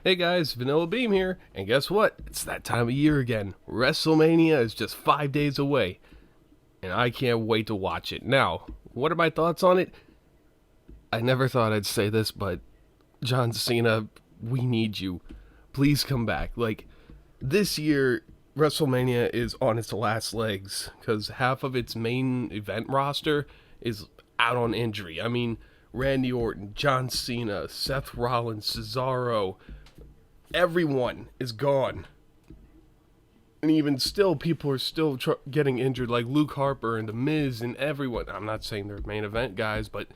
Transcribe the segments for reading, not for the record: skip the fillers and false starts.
Hey guys, Vanilla Beam here, and guess what? It's that time of year again. WrestleMania is just 5 days away, and I can't wait to watch it. Now, what are my thoughts on it? I never thought I'd say this, but John Cena, we need you. Please come back. This year, WrestleMania is on its last legs, because half of its main event roster is out on injury. I mean, Randy Orton, John Cena, Seth Rollins, Cesaro, everyone is gone. And even still, people are still getting injured, like Luke Harper and The Miz and everyone. I'm not saying they're main event guys, but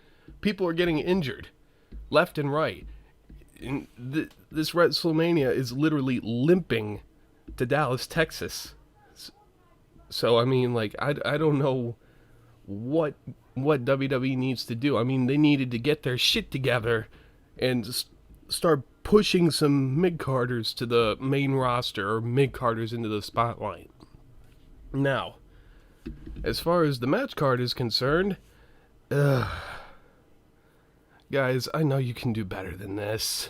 people are getting injured left and right. And this WrestleMania is literally limping to Dallas, Texas. So, I mean, I don't know what WWE needs to do. I mean, they needed to get their shit together and start pushing some mid-carders to the main roster, or mid-carders into the spotlight. Now, as far as the match card is concerned, guys, I know you can do better than this.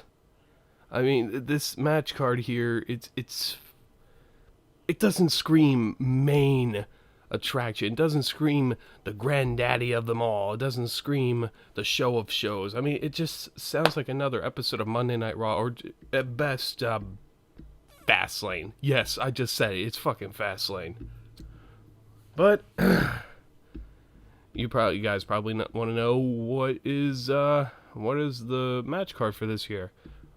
I mean, this match card here, it doesn't scream main attraction. It doesn't scream the granddaddy of them all. It doesn't scream the show of shows. I mean, it just sounds like another episode of Monday Night Raw, or at best, Fastlane. Yes, I just said it. It's fucking Fastlane. But you guys probably want to know what is the match card for this year.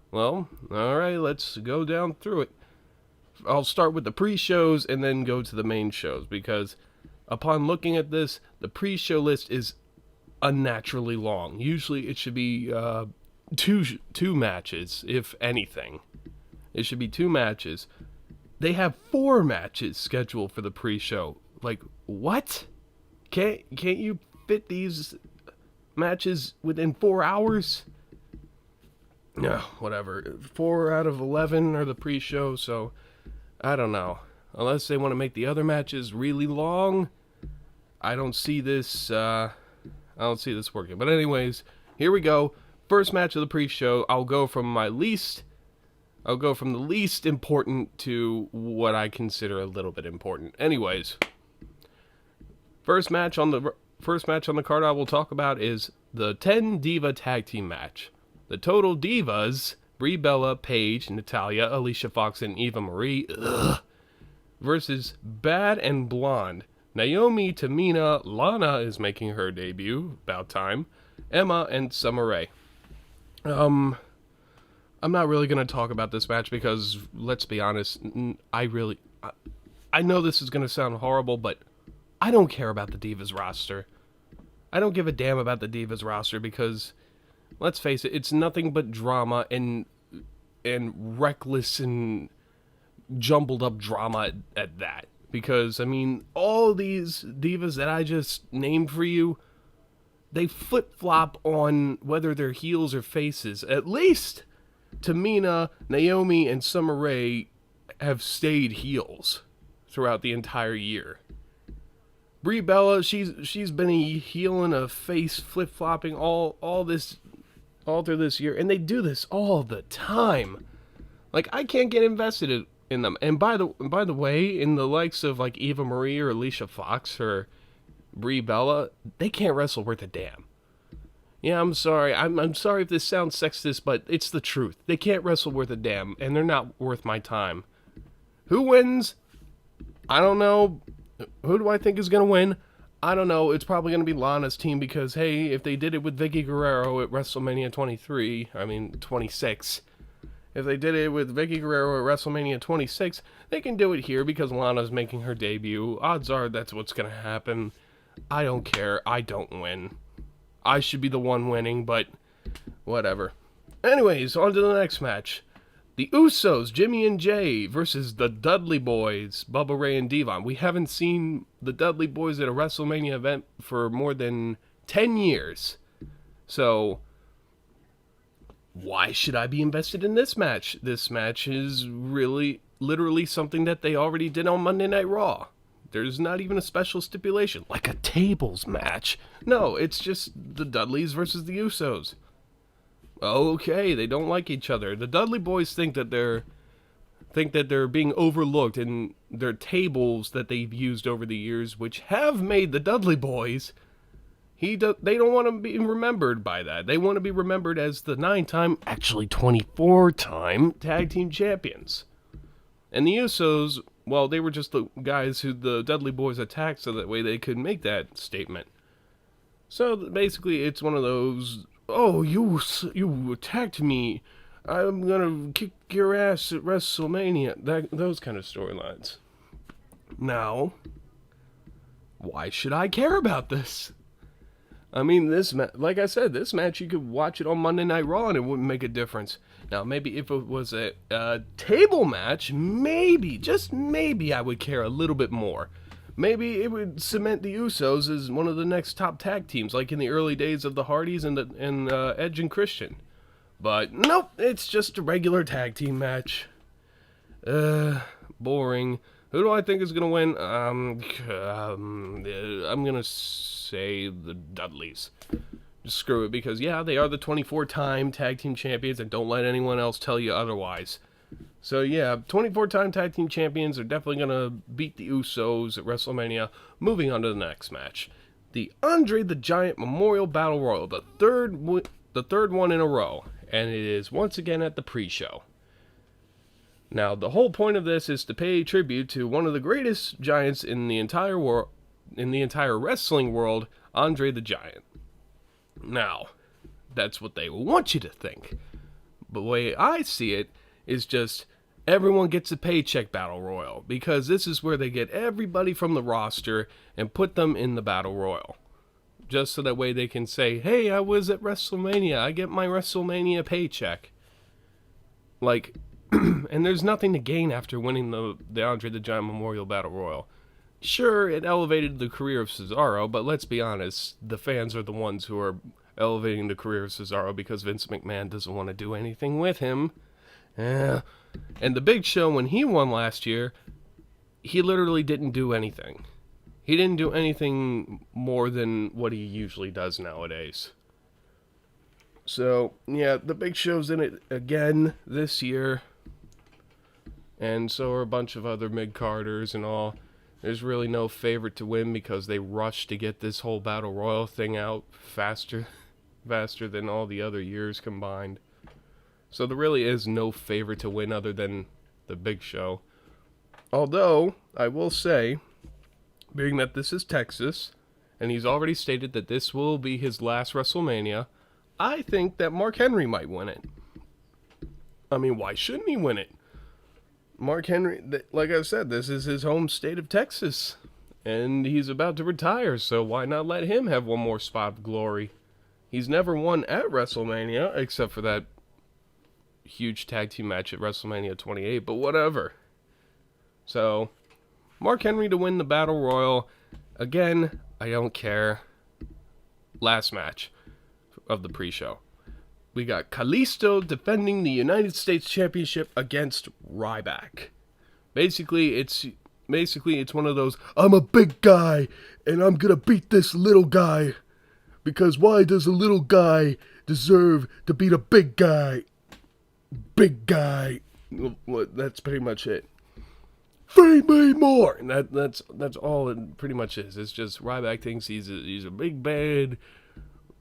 Well, all right, let's go down through it. I'll start with the pre-shows and then go to the main shows, because upon looking at this, the pre-show list is unnaturally long. Usually it should be two matches, if anything. It should be two matches. They have 4 matches scheduled for the pre-show. Like, what? Can't you fit these matches within 4 hours? No, whatever. 4 out of 11 are the pre-show, so I don't know. Unless they want to make the other matches really long, I don't see this working. But anyways, here we go. First match of the pre-show. I'll go from the least important to what I consider a little bit important. Anyways, first match on the card I will talk about is the 10 Diva Tag Team match. The Total Divas, Brie Bella, Paige, Natalya, Alicia Fox, and Eva Marie, versus Bad and Blonde, Naomi, Tamina, Lana is making her debut, about time, Emma, and Summer Rae. I'm not really going to talk about this match because, let's be honest, I know this is going to sound horrible, but I don't care about the Divas roster. I don't give a damn about the Divas roster because, let's face it, it's nothing but drama and reckless and jumbled up drama at that. Because, I mean, all these divas that I just named for you, they flip-flop on whether they're heels or faces. At least Tamina, Naomi, and Summer Rae have stayed heels throughout the entire year. Brie Bella, she's been a heel and a face flip-flopping all through this year, and they do this all the time. Like, I can't get invested in them. And by the way, in the likes of like Eva Marie or Alicia Fox or Brie Bella, they can't wrestle worth a damn. Yeah, I'm sorry. I'm sorry if this sounds sexist, but it's the truth. They can't wrestle worth a damn, and they're not worth my time. Who wins? I don't know. Who do I think is gonna win? I don't know. It's probably going to be Lana's team because, hey, if they did it with Vicky Guerrero at WrestleMania 26, if they did it with Vicky Guerrero at WrestleMania 26, they can do it here because Lana's making her debut. Odds are that's what's going to happen. I don't care. I don't win. I should be the one winning, but whatever. Anyways, on to the next match. The Usos, Jimmy and Jay, versus the Dudley Boyz, Bubba Ray and Devon. We haven't seen the Dudley Boyz at a WrestleMania event for more than 10 years. So, why should I be invested in this match? This match is really, literally something that they already did on Monday Night Raw. There's not even a special stipulation, like a tables match. No, it's just the Dudleys versus the Usos. Okay, they don't like each other. The Dudley boys think that they're being overlooked in their tables that they've used over the years, which have made the Dudley boys. They don't want to be remembered by that. They want to be remembered as the 9-time, actually 24-time tag team champions. And the Usos, well, they were just the guys who the Dudley boys attacked so that way they could make that statement. So basically, it's one of those, oh, you attacked me, I'm gonna kick your ass at WrestleMania, those kind of storylines. Now, why should I care about this? I mean, like I said, this match, you could watch it on Monday Night Raw and it wouldn't make a difference. Now, maybe if it was a table match, maybe, just maybe, I would care a little bit more. Maybe it would cement the Usos as one of the next top tag teams, like in the early days of the Hardys and Edge and Christian. But nope, it's just a regular tag team match. Boring. Who do I think is gonna win? I'm gonna say the Dudleys. Just screw it, because yeah, they are the 24-time tag team champions, and don't let anyone else tell you otherwise. So yeah, 24-time tag team champions are definitely gonna beat the Usos at WrestleMania. Moving on to the next match, the Andre the Giant Memorial Battle Royal, the third one in a row, and it is once again at the pre-show. Now, the whole point of this is to pay tribute to one of the greatest giants in the entire world, in the entire wrestling world, Andre the Giant. Now, that's what they want you to think. But the way I see it is just everyone gets a paycheck battle royal, because this is where they get everybody from the roster and put them in the battle royal. Just so that way they can say, hey, I was at WrestleMania, I get my WrestleMania paycheck. Like, and there's nothing to gain after winning the Andre the Giant Memorial Battle Royal. Sure, it elevated the career of Cesaro, but let's be honest, the fans are the ones who are elevating the career of Cesaro because Vince McMahon doesn't want to do anything with him. And the Big Show, when he won last year, he literally didn't do anything. He didn't do anything more than what he usually does nowadays. So, yeah, the Big Show's in it again this year. And so are a bunch of other mid-carders and all. There's really no favorite to win because they rushed to get this whole Battle Royal thing out faster than all the other years combined. So there really is no favorite to win other than the Big Show. Although, I will say, being that this is Texas, and he's already stated that this will be his last WrestleMania, I think that Mark Henry might win it. I mean, why shouldn't he win it? Mark Henry, like I said, this is his home state of Texas, and he's about to retire, so why not let him have one more spot of glory? He's never won at WrestleMania, except for that huge tag team match at WrestleMania 28, but whatever. So, Mark Henry to win the Battle Royal. Again, I don't care. Last match of the pre-show. We got Kalisto defending the United States Championship against Ryback. Basically, it's one of those, I'm a big guy, and I'm gonna beat this little guy. Because why does a little guy deserve to beat a big guy? Big guy. Well, that's pretty much it. Feed me more! And that's all it pretty much is. It's just Ryback thinks he's a big bad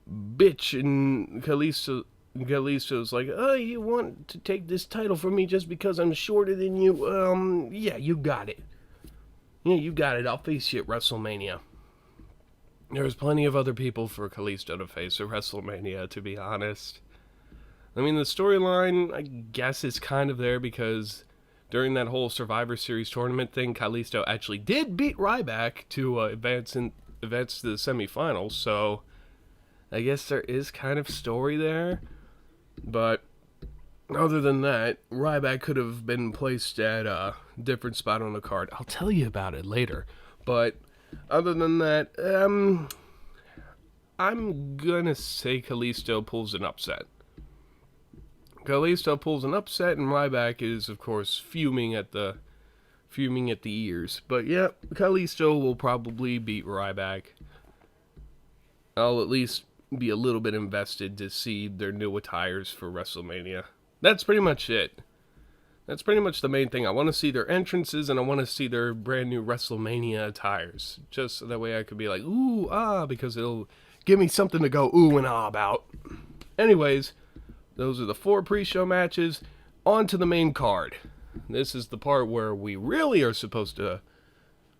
bitch, and Kalisto's like, oh, you want to take this title from me just because I'm shorter than you? Yeah, you got it. Yeah, you got it. I'll face you at WrestleMania. There's plenty of other people for Kalisto to face at WrestleMania, to be honest. I mean, the storyline, I guess, is kind of there because during that whole Survivor Series tournament thing, Kalisto actually did beat Ryback to advance to the semifinals, so I guess there is kind of story there. But other than that, Ryback could have been placed at a different spot on the card. I'll tell you about it later. But other than that, I'm gonna say Kalisto pulls an upset. Kalisto pulls an upset, and Ryback is, of course, fuming at the ears. But yeah, Kalisto will probably beat Ryback. I'll at least be a little bit invested to see their new attires for WrestleMania. That's pretty much it. That's pretty much the main thing. I want to see their entrances, and I want to see their brand new WrestleMania attires. Just so that way I could be like, ooh, ah, because it'll give me something to go ooh and ah about. Anyways, those are the 4 pre-show matches. On to the main card. This is the part where we really are supposed to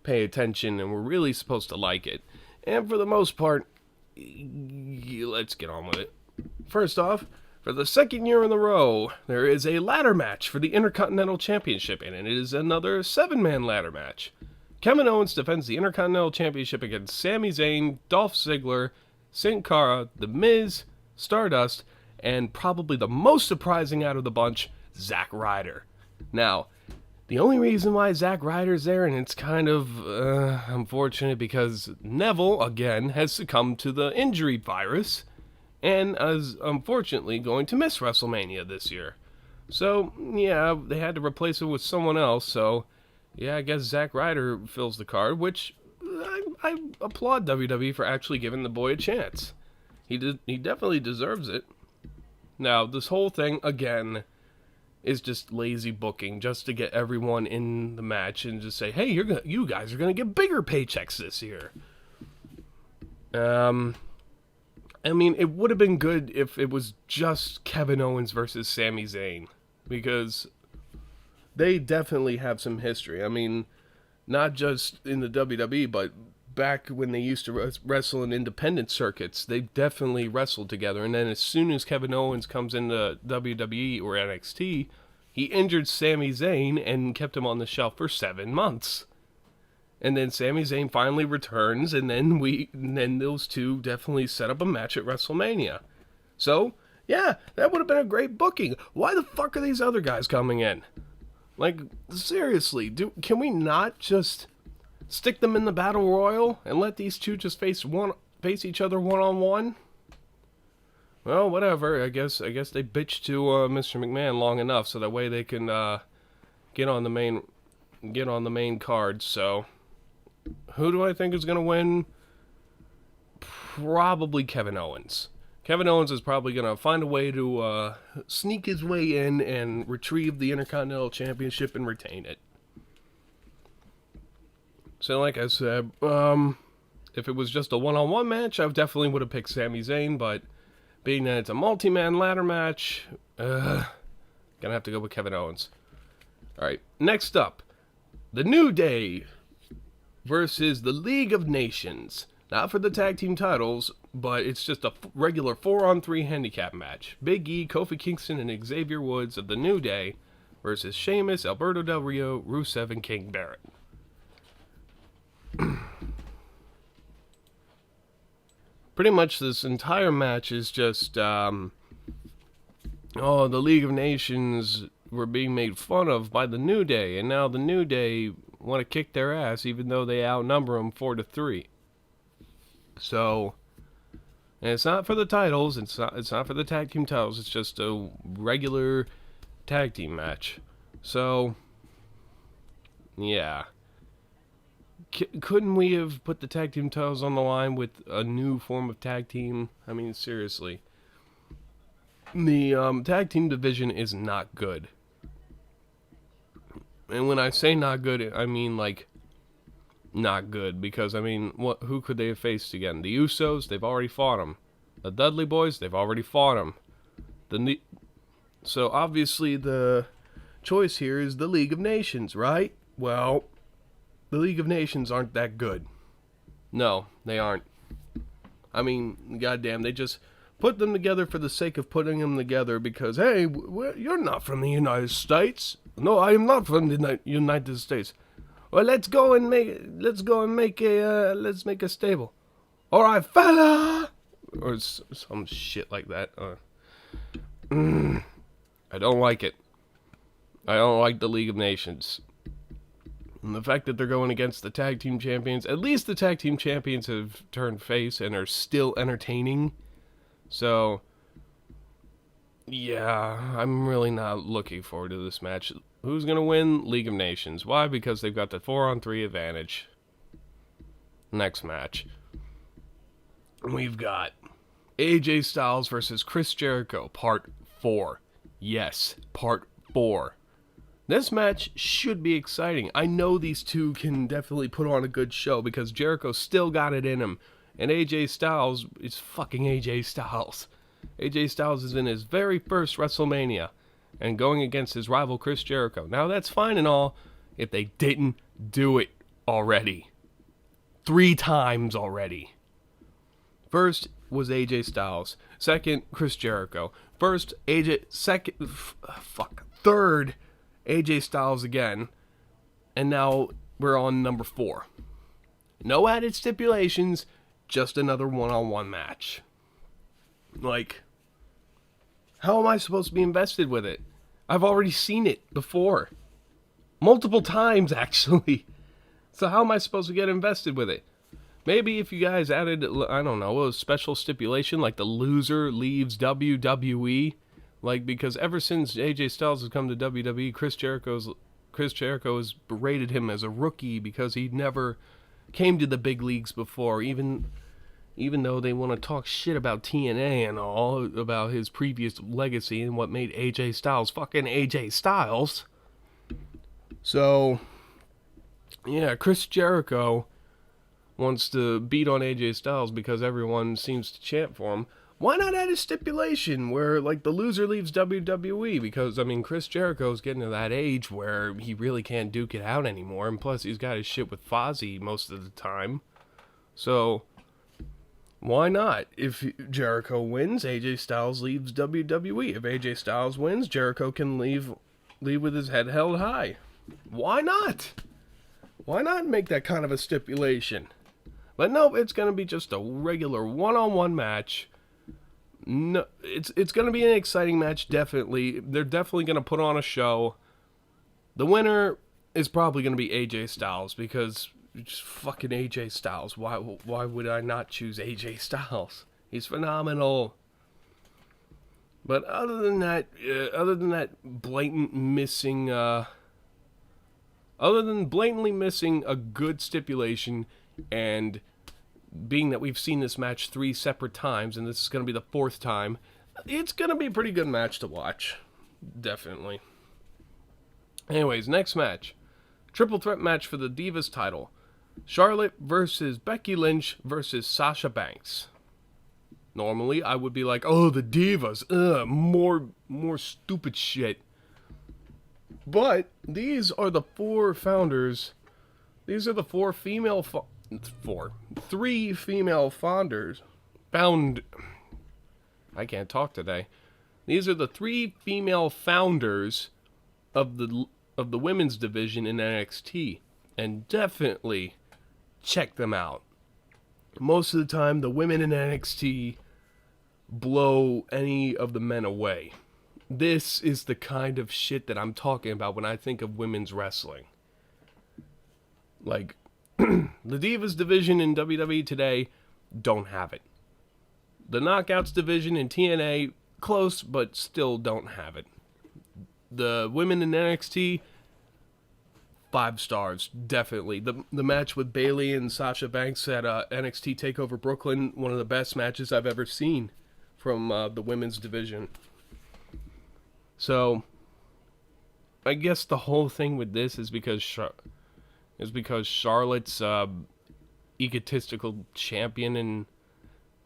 pay attention, and we're really supposed to like it. And for the most part, let's get on with it. First off, for the second year in a row, there is a ladder match for the Intercontinental Championship, and it is another 7-man ladder match. Kevin Owens defends the Intercontinental Championship against Sami Zayn, Dolph Ziggler, Sin Cara, The Miz, Stardust, and probably the most surprising out of the bunch, Zack Ryder. Now, the only reason why Zack Ryder's there, and it's kind of unfortunate because Neville, again, has succumbed to the injury virus, and is unfortunately going to miss WrestleMania this year. So, yeah, they had to replace it with someone else, so, yeah, I guess Zack Ryder fills the card, which I applaud WWE for actually giving the boy a chance. He definitely deserves it. Now, this whole thing, again, is just lazy booking, just to get everyone in the match and just say, hey, you guys are going to get bigger paychecks this year. I mean, it would have been good if it was just Kevin Owens versus Sami Zayn, because they definitely have some history. I mean, not just in the WWE, but back when they used to wrestle in independent circuits, they definitely wrestled together. And then as soon as Kevin Owens comes into WWE or NXT, he injured Sami Zayn and kept him on the shelf for 7 months. And then Sami Zayn finally returns, and then those two definitely set up a match at WrestleMania. So, yeah, that would have been a great booking. Why the fuck are these other guys coming in? Like, seriously, can we not just stick them in the Battle Royal and let these two just face each other one-on-one? Well, whatever. I guess they bitched to Mr. McMahon long enough so that way they can get on the main card. So, who do I think is going to win? Probably Kevin Owens. Kevin Owens is probably going to find a way to sneak his way in and retrieve the Intercontinental Championship and retain it. So, like I said, if it was just a one-on-one match, I definitely would have picked Sami Zayn, but being that it's a multi-man ladder match, gonna have to go with Kevin Owens. Alright, next up, The New Day versus the League of Nations. Not for the tag team titles, but it's just a regular 4-on-3 handicap match. Big E, Kofi Kingston, and Xavier Woods of The New Day versus Sheamus, Alberto Del Rio, Rusev, and King Barrett. Pretty much this entire match is just, the League of Nations were being made fun of by the New Day, and now the New Day want to kick their ass even though they outnumber them 4-3. So, and it's not for the titles, it's not for the tag team titles, it's just a regular tag team match. So, yeah. Couldn't we have put the tag team titles on the line with a new form of tag team? I mean, seriously. The tag team division is not good. And when I say not good, I mean, like, not good. Because, I mean, who could they have faced again? The Usos, they've already fought them. The Dudley boys, they've already fought them. So, obviously, the choice here is the League of Nations, right? Well, the League of Nations aren't that good. No, they aren't. I mean, goddamn, they just put them together for the sake of putting them together because, hey, you're not from the United States. No, I am not from the United States. Well, let's make a stable. All right, fella, or some shit like that. I don't like it. I don't like the League of Nations. And the fact that they're going against the tag team champions, at least the tag team champions have turned face and are still entertaining. So, yeah, I'm really not looking forward to this match. Who's going to win? League of Nations. Why? Because they've got the 4-on-3 advantage. Next match. We've got AJ Styles versus Chris Jericho, Part 4. Yes, Part 4. This match should be exciting. I know these two can definitely put on a good show because Jericho still got it in him. And AJ Styles is fucking AJ Styles. AJ Styles is in his very first WrestleMania and going against his rival Chris Jericho. Now that's fine and all if they didn't do it already. 3 times already. First was AJ Styles. Second, Chris Jericho. First, third, AJ Styles again. And now we're on number 4. No added stipulations, just another one-on-one match. Like, how am I supposed to be invested with it? I've already seen it before. Multiple times, actually. So how am I supposed to get invested with it? Maybe if you guys added, I don't know, a special stipulation like the loser leaves WWE. Like, because ever since AJ Styles has come to WWE, Chris Jericho has berated him as a rookie because he never came to the big leagues before, even though they want to talk shit about TNA and all, about his previous legacy and what made AJ Styles fucking AJ Styles. So, yeah, Chris Jericho wants to beat on AJ Styles because everyone seems to chant for him. Why not add a stipulation where, like, the loser leaves WWE? Because, I mean, Chris Jericho's getting to that age where he really can't duke it out anymore, and plus he's got his shit with Fozzy most of the time. So, why not? If Jericho wins, AJ Styles leaves WWE. If AJ Styles wins, Jericho can leave with his head held high. Why not? Why not make that kind of a stipulation? But no, it's going to be just a regular one-on-one match. No, it's going to be an exciting match, definitely. They're definitely going to put on a show. The winner is probably going to be AJ Styles because just fucking AJ Styles. Why would I not choose AJ Styles? He's phenomenal. But other than that other than blatantly missing a good stipulation, and being that we've seen this match 3 separate times, and this is going to be the 4th time, it's going to be a pretty good match to watch. Definitely. Anyways, next match. Triple threat match for the Divas title. Charlotte versus Becky Lynch versus Sasha Banks. Normally, I would be like, oh, the Divas. More stupid shit. But these are the 4 founders. These are the 3 female founders. I can't talk today. These are the 3 female founders of the women's division in NXT, and definitely check them out. Most of the time, the women in NXT blow any of the men away. This is the kind of shit that I'm talking about when I think of women's wrestling. Like, the Divas division in WWE today don't have it. The Knockouts division in TNA, close, but still don't have it. The women in NXT, 5 stars, definitely. The match with Bayley and Sasha Banks at NXT TakeOver Brooklyn, one of the best matches I've ever seen from the women's division. So, I guess the whole thing with this is because Charlotte's egotistical champion, and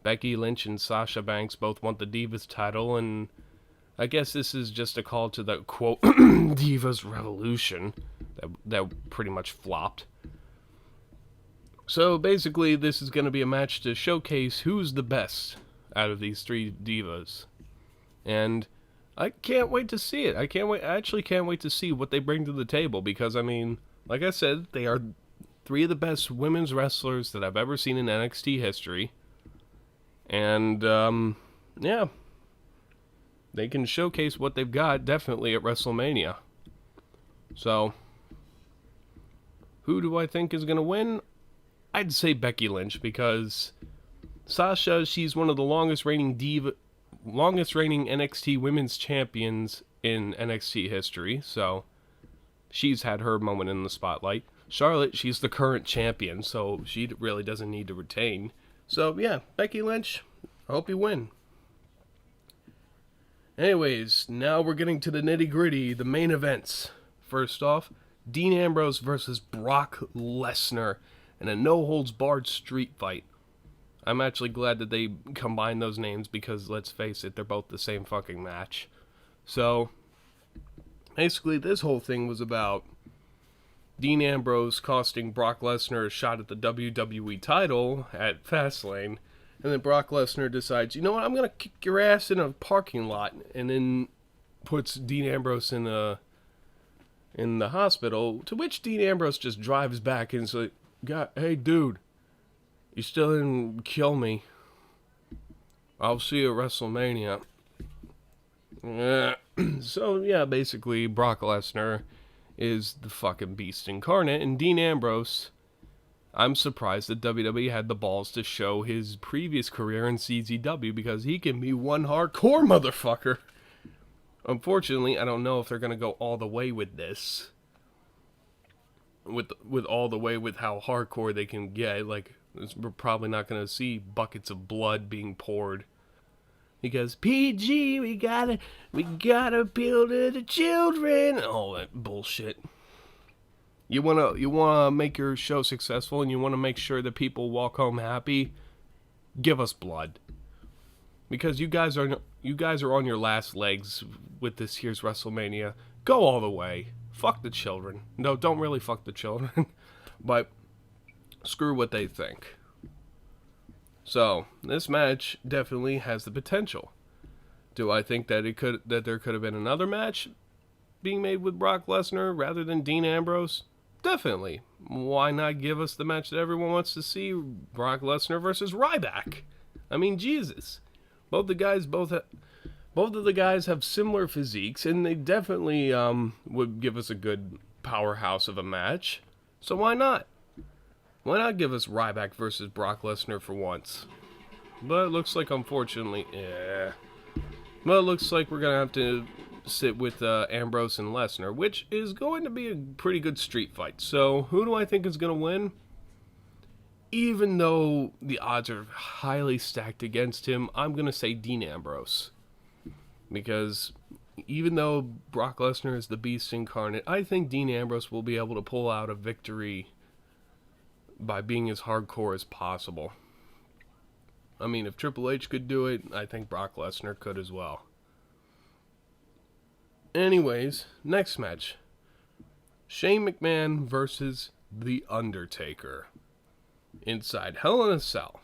Becky Lynch and Sasha Banks both want the Divas title, and I guess this is just a call to the, quote, Divas Revolution that pretty much flopped. So basically, this is going to be a match to showcase who's the best out of these 3 divas. And I can't wait to see it. I actually can't wait to see what they bring to the table, because, I mean, like I said, they are 3 of the best women's wrestlers that I've ever seen in NXT history. And, yeah. They can showcase what they've got, definitely, at WrestleMania. So, who do I think is going to win? I'd say Becky Lynch, because Sasha, she's one of the longest reigning NXT women's champions in NXT history, so she's had her moment in the spotlight. Charlotte, she's the current champion, so she really doesn't need to retain. So, yeah, Becky Lynch, I hope you win. Anyways, now we're getting to the nitty-gritty, the main events. First off, Dean Ambrose versus Brock Lesnar in a no-holds-barred street fight. I'm actually glad that they combined those names because, let's face it, they're both the same fucking match. So, basically, this whole thing was about Dean Ambrose costing Brock Lesnar a shot at the WWE title at Fastlane. And then Brock Lesnar decides, you know what, I'm going to kick your ass in a parking lot. And then puts Dean Ambrose in the hospital. To which Dean Ambrose just drives back and is like, hey, dude, you still didn't kill me. I'll see you at WrestleMania. So, yeah, basically, Brock Lesnar is the fucking beast incarnate. And Dean Ambrose, I'm surprised that WWE had the balls to show his previous career in CZW because he can be one hardcore motherfucker. Unfortunately, I don't know if they're going to go all the way with this. With all the way with how hardcore they can get. Like, we're probably not going to see buckets of blood being poured. Because PG, we gotta appeal to the children. All that bullshit. You wanna make your show successful and you wanna make sure that people walk home happy. Give us blood. Because you guys are on your last legs with this year's WrestleMania. Go all the way. Fuck the children. No, don't really fuck the children. But screw what they think. So, this match definitely has the potential. Do I think that there could have been another match being made with Brock Lesnar rather than Dean Ambrose? Definitely. Why not give us the match that everyone wants to see? Brock Lesnar versus Ryback. I mean, Jesus. Both of the guys have similar physiques, and they definitely would give us a good powerhouse of a match. So why not? Why not give us Ryback versus Brock Lesnar for once? But it looks like, unfortunately, Well, it looks like we're going to have to sit with Ambrose and Lesnar, which is going to be a pretty good street fight. So, who do I think is going to win? Even though the odds are highly stacked against him, I'm going to say Dean Ambrose. Because even though Brock Lesnar is the beast incarnate, I think Dean Ambrose will be able to pull out a victory by being as hardcore as possible. I mean, if Triple H could do it, I think Brock Lesnar could as well. Anyways, next match. Shane McMahon versus The Undertaker. Inside Hell in a Cell.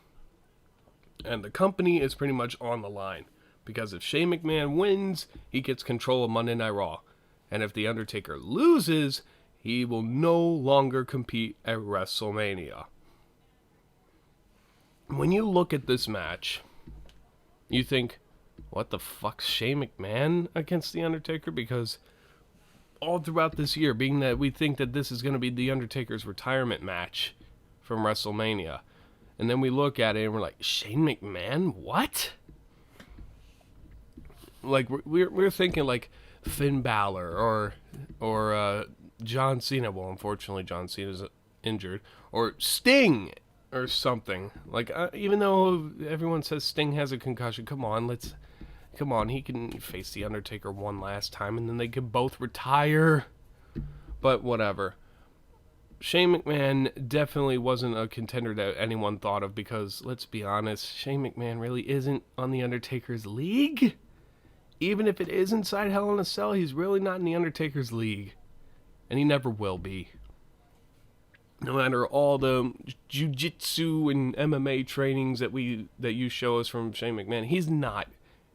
And the company is pretty much on the line. Because if Shane McMahon wins, he gets control of Monday Night Raw. And if The Undertaker loses, he will no longer compete at WrestleMania. When you look at this match, you think, what the fuck's Shane McMahon against The Undertaker? Because all throughout this year, being that we think that this is going to be The Undertaker's retirement match from WrestleMania. And then we look at it and we're like, Shane McMahon? What? Like, we're thinking like Finn Balor or John Cena. Well, unfortunately, John Cena's injured. Or Sting or something. Like, even though everyone says Sting has a concussion, come on, he can face The Undertaker one last time, and then they can both retire. But whatever. Shane McMahon definitely wasn't a contender that anyone thought of because, let's be honest, Shane McMahon really isn't on The Undertaker's league. Even if it is inside Hell in a Cell, he's really not in The Undertaker's league. And he never will be. No matter all the jiu-jitsu and MMA trainings that you show us from Shane McMahon, he's not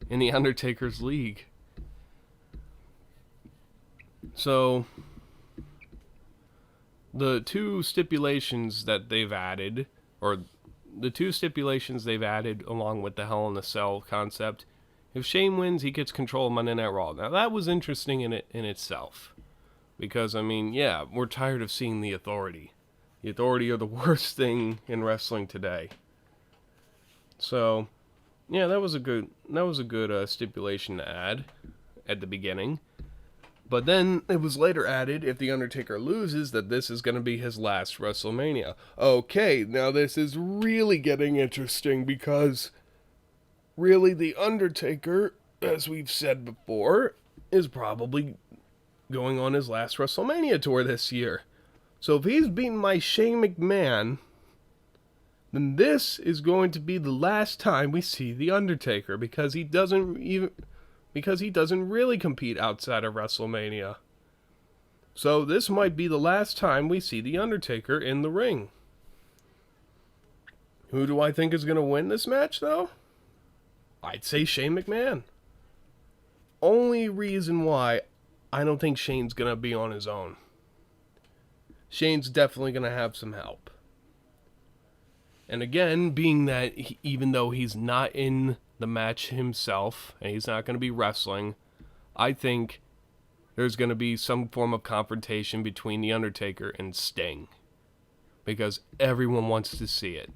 in The Undertaker's league. So, the two stipulations they've added along with the Hell in a Cell concept, if Shane wins, he gets control of Monday Night Raw. Now, that was interesting in itself. Because, I mean, yeah, we're tired of seeing the Authority. The Authority are the worst thing in wrestling today. So, yeah, that was a good stipulation to add at the beginning. But then it was later added, if The Undertaker loses, that this is going to be his last WrestleMania. Okay, now this is really getting interesting because really the Undertaker, as we've said before, is probably going on his last WrestleMania tour this year. So if he's beating my Shane McMahon, then this is going to be the last time we see the Undertaker, because he doesn't really compete outside of WrestleMania. So this might be the last time we see the Undertaker in the ring. Who do I think is going to win this match, though? I'd say Shane McMahon. Only reason why I don't think Shane's going to be on his own. Shane's definitely going to have some help. And again, being that even though he's not in the match himself, and he's not going to be wrestling, I think there's going to be some form of confrontation between The Undertaker and Sting. Because everyone wants to see it.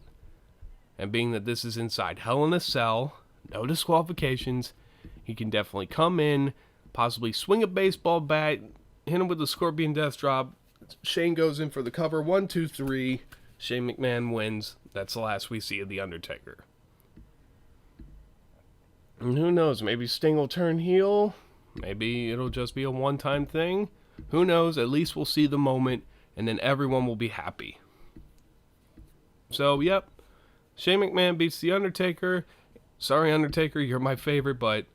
And being that this is inside Hell in a Cell, no disqualifications, he can definitely come in, possibly swing a baseball bat, hit him with a Scorpion Death Drop. Shane goes in for the cover. 1, 2, 3. Shane McMahon wins. That's the last we see of The Undertaker. And who knows? Maybe Sting will turn heel. Maybe it'll just be a one-time thing. Who knows? At least we'll see the moment, and then everyone will be happy. So, yep. Shane McMahon beats The Undertaker. Sorry, Undertaker, you're my favorite, but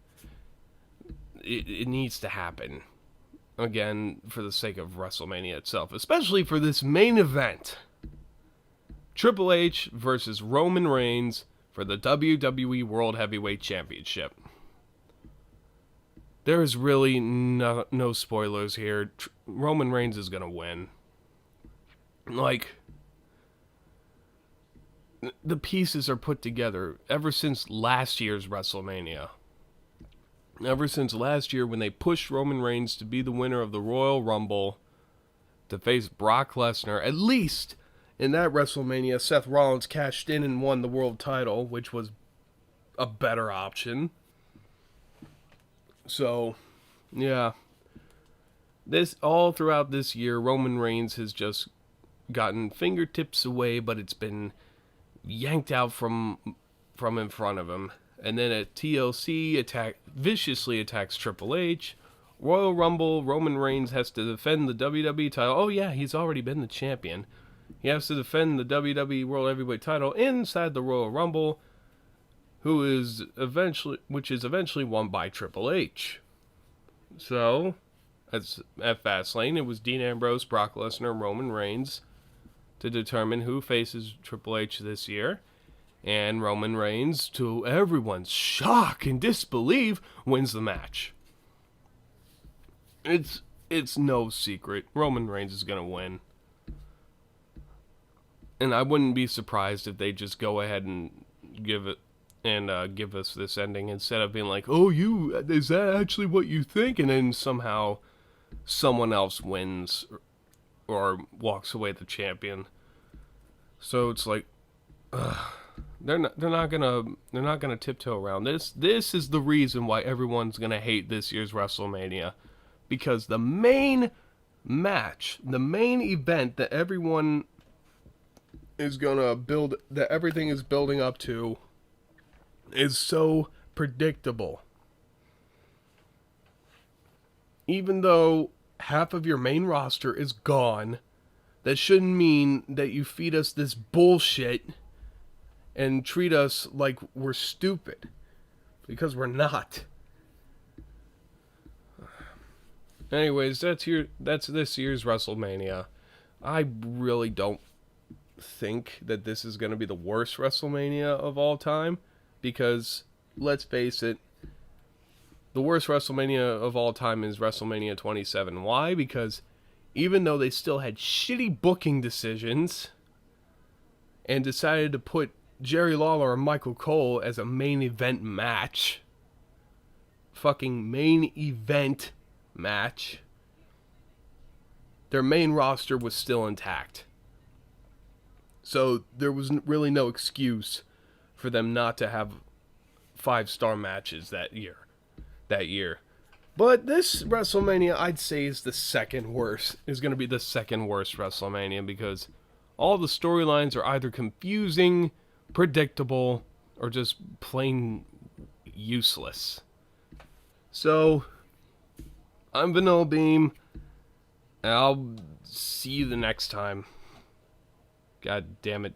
it needs to happen. Again, for the sake of WrestleMania itself. Especially for this main event. Triple H versus Roman Reigns for the WWE World Heavyweight Championship. There is really no spoilers here. Roman Reigns is going to win. Like, the pieces are put together ever since last year's WrestleMania. Ever since last year when they pushed Roman Reigns to be the winner of the Royal Rumble to face Brock Lesnar. At least in that WrestleMania, Seth Rollins cashed in and won the world title, which was a better option. So, yeah. This all throughout this year, Roman Reigns has just gotten fingertips away, but it's been yanked out from in front of him. And then at TLC, viciously attacks Triple H. Royal Rumble, Roman Reigns has to defend the WWE title. Oh yeah, he's already been the champion. He has to defend the WWE World Heavyweight title inside the Royal Rumble, which is eventually won by Triple H. So, at Fastlane, it was Dean Ambrose, Brock Lesnar, Roman Reigns to determine who faces Triple H this year. And Roman Reigns, to everyone's shock and disbelief, wins the match. It's no secret. Roman Reigns is going to win. And I wouldn't be surprised if they just go ahead and give us this ending instead of being like, oh, is that actually what you think? And then somehow someone else wins or walks away the champion. So it's like, they're not gonna tiptoe around this. This is the reason why everyone's gonna hate this year's WrestleMania, because the main match, the main event that everyone is gonna build, that everything is building up to, is so predictable. Even though half of your main roster is gone, that shouldn't mean that you feed us this bullshit and treat us like we're stupid. Because we're not. Anyways, that's this year's WrestleMania. I really don't think that this is going to be the worst WrestleMania of all time. Because, let's face it, the worst WrestleMania of all time is WrestleMania 27. Why? Because even though they still had shitty booking decisions and decided to put Jerry Lawler and Michael Cole as a main event match, fucking main event match, their main roster was still intact. So there was really no excuse for them not to have 5-star matches that year. But this WrestleMania, I'd say, is going to be the second worst WrestleMania, because all the storylines are either confusing, predictable, or just plain useless. So, I'm Vanilla Beam, and I'll see you the next time. God damn it.